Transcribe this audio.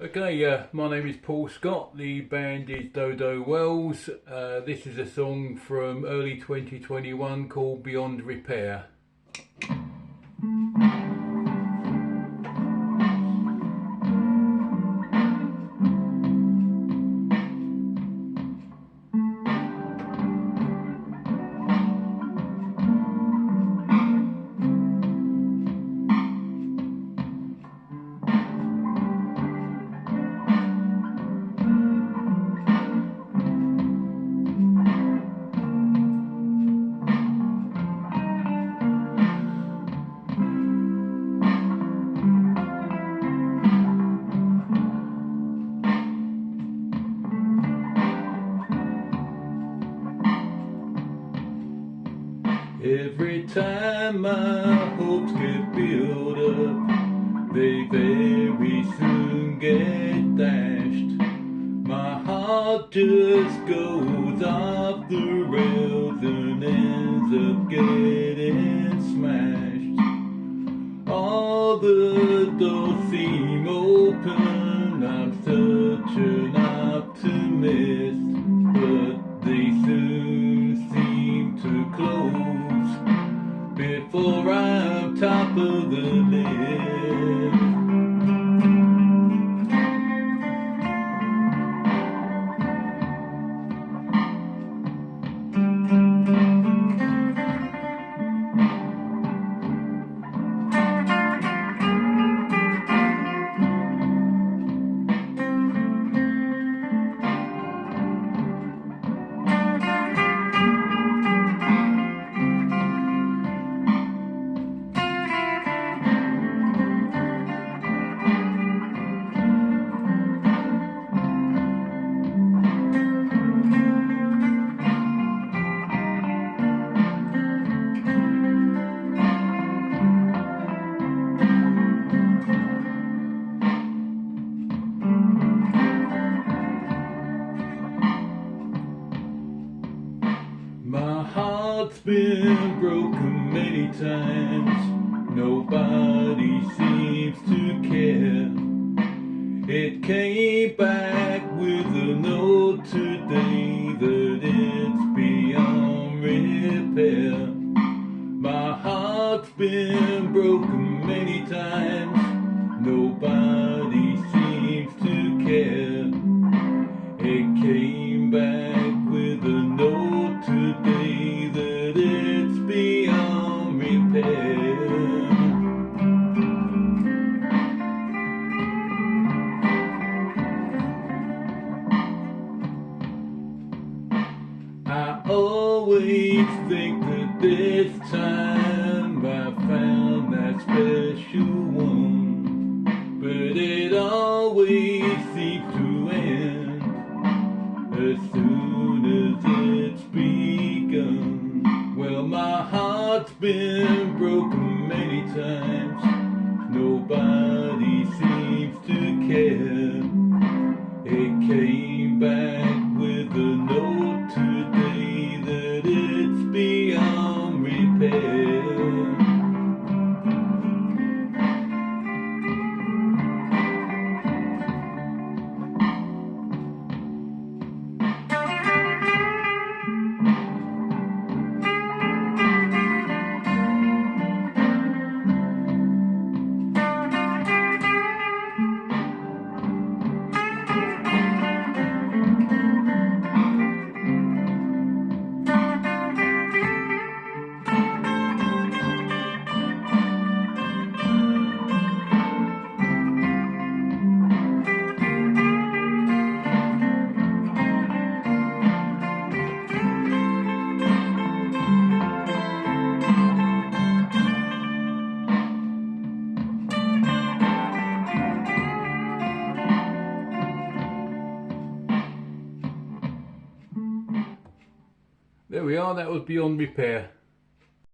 Okay, my name is Paul Scott, the band is Dodo Wells. This is a song from early 2021 called Beyond Repair. Every time my hopes get built up, they very soon get dashed. My heart just goes off the rails and ends up getting smashed. All the doors seem open, I'm such an optimist, but they soon seem to close before I'm top of the list. My heart's been broken many times, nobody seems to care. It came back with a note today that it's beyond repair. My heart's been broken many times, nobody seems to care. It came back with a note today that it's beyond repair. I always think that this time I found that special one, but it always seems to end as soon as it's begun. Well, my heart's been broken many times, nobody seems to care. It came back with a note today that it's beyond repair. There we are, that was Beyond Repair.